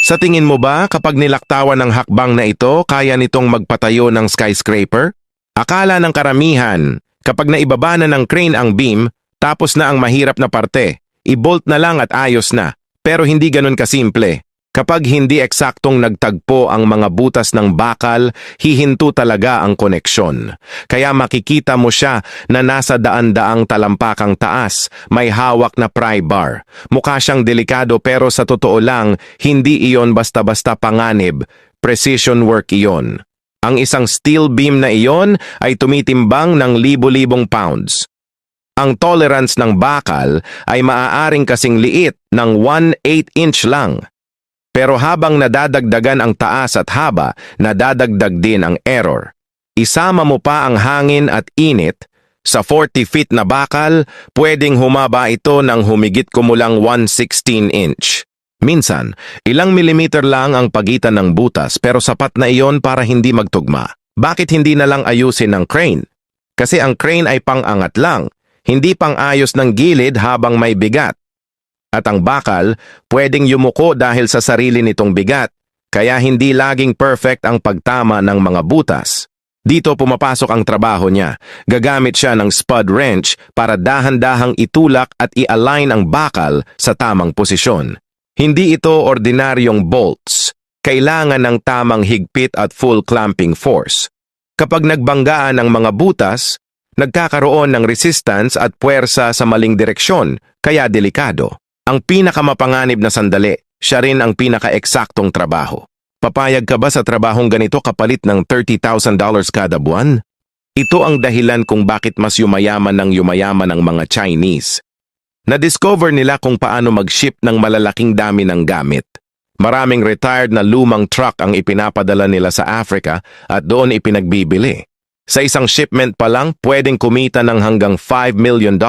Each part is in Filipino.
Sa tingin mo ba kapag nilaktawan ng hakbang na ito, kaya nitong magpatayo ng skyscraper? Akala ng karamihan, kapag naibaba na ng crane ang beam, tapos na ang mahirap na parte, i-bolt na lang at ayos na. Pero hindi ganun kasimple. Kapag hindi eksaktong nagtagpo ang mga butas ng bakal, hihinto talaga ang koneksyon. Kaya makikita mo siya na nasa daan-daang talampakang taas, may hawak na pry bar. Mukha siyang delikado pero sa totoo lang, hindi iyon basta-basta panganib. Precision work iyon. Ang isang steel beam na iyon ay tumitimbang ng libo-libong pounds. Ang tolerance ng bakal ay maaaring kasing liit ng 1/8 inch lang. Pero habang nadadagdagan ang taas at haba, nadadagdag din ang error. Isama mo pa ang hangin at init, sa 40 feet na bakal, pwedeng humaba ito ng humigit kumulang 1/16 inch. Minsan, ilang milimeter lang ang pagitan ng butas pero sapat na iyon para hindi magtugma. Bakit hindi na lang ayusin ng crane? Kasi ang crane ay pang-angat lang, hindi pang-ayos ng gilid habang may bigat. At ang bakal, pwedeng yumuko dahil sa sarili nitong bigat, kaya hindi laging perfect ang pagtama ng mga butas. Dito pumapasok ang trabaho niya. Gagamit siya ng spud wrench para dahan-dahang itulak at i-align ang bakal sa tamang posisyon. Hindi ito ordinaryong bolts. Kailangan ng tamang higpit at full clamping force. Kapag nagbanggaan ang mga butas, nagkakaroon ng resistance at puwersa sa maling direksyon, kaya delikado. Ang pinakamapanganib na sandali, siya rin ang pinaka-eksaktong trabaho. Papayag ka ba sa trabahong ganito kapalit ng $30,000 kada buwan? Ito ang dahilan kung bakit mas yumayaman ang mga Chinese. Na-discover nila kung paano mag-ship ng malalaking dami ng gamit. Maraming retired na lumang truck ang ipinapadala nila sa Africa at doon ipinagbibili. Sa isang shipment pa lang, pwedeng kumita ng hanggang $5 million.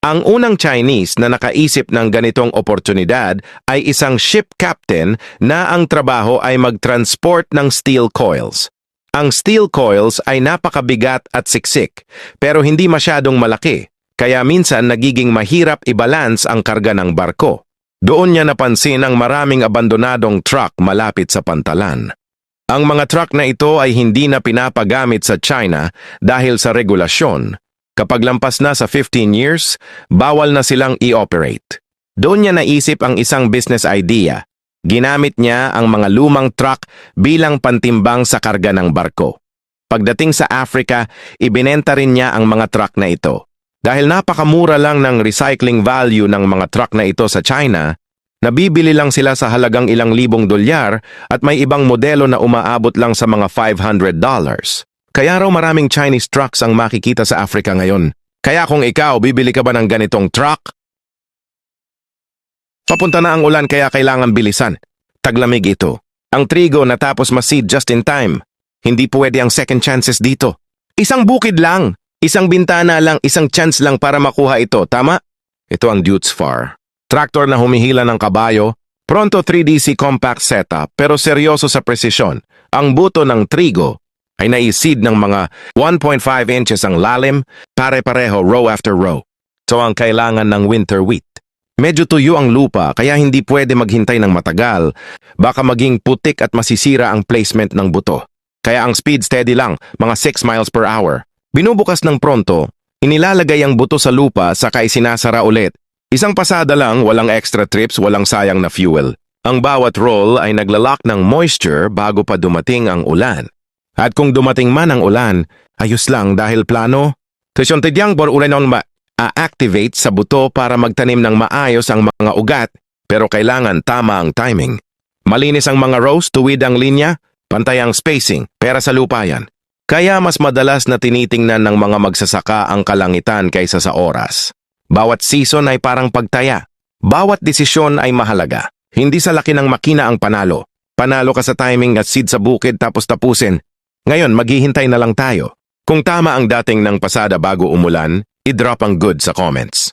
Ang unang Chinese na nakaisip ng ganitong oportunidad ay isang ship captain na ang trabaho ay mag-transport ng steel coils. Ang steel coils ay napakabigat at siksik, pero hindi masyadong malaki, kaya minsan nagiging mahirap i-balance ang karga ng barko. Doon niya napansin ang maraming abandonadong truck malapit sa pantalan. Ang mga truck na ito ay hindi na pinapagamit sa China dahil sa regulasyon. Kapag lampas na sa 15 years, bawal na silang i-operate. Doon niya naisip ang isang business idea. Ginamit niya ang mga lumang truck bilang pantimbang sa karga ng barko. Pagdating sa Africa, ibinenta rin niya ang mga truck na ito. Dahil napakamura lang ng recycling value ng mga truck na ito sa China, nabibili lang sila sa halagang ilang libong dolyar at may ibang modelo na umaabot lang sa mga $500. Kaya raw maraming Chinese trucks ang makikita sa Africa ngayon. Kaya kung ikaw, bibili ka ba ng ganitong truck? Papunta na ang ulan kaya kailangan bilisan. Taglamig ito. Ang trigo natapos ma-seed just in time. Hindi pwede ang second chances dito. Isang bukid lang, isang bintana lang, isang chance lang para makuha ito, tama? Ito ang Dudes Far. Traktor na humihila ng kabayo, pronto 3DC compact setup pero seryoso sa presisyon. Ang buto ng trigo ay naiseed ng mga 1.5 inches ang lalim, pare-pareho row after row. So ang kailangan ng winter wheat. Medyo tuyo ang lupa kaya hindi pwede maghintay ng matagal. Baka maging putik at masisira ang placement ng buto. Kaya ang speed steady lang, mga 6 miles per hour. Binubukas ng pronto, inilalagay ang buto sa lupa saka isinasara ulit. Isang pasada lang, walang extra trips, walang sayang na fuel. Ang bawat roll ay naglalak ng moisture bago pa dumating ang ulan. At kung dumating man ang ulan, ayos lang dahil plano. Tisyontidyang bor ulan a-activate sa buto para magtanim ng maayos ang mga ugat, pero kailangan tama ang timing. Malinis ang mga rows, tuwid ang linya, pantay ang spacing, pera sa lupa yan. Kaya mas madalas na tinitingnan ng mga magsasaka ang kalangitan kaysa sa oras. Bawat season ay parang pagtaya. Bawat desisyon ay mahalaga. Hindi sa laki ng makina ang panalo. Panalo ka sa timing at seed sa bukid tapos tapusin. Ngayon, maghihintay na lang tayo. Kung tama ang dating ng pasada bago umulan, i-drop ang good sa comments.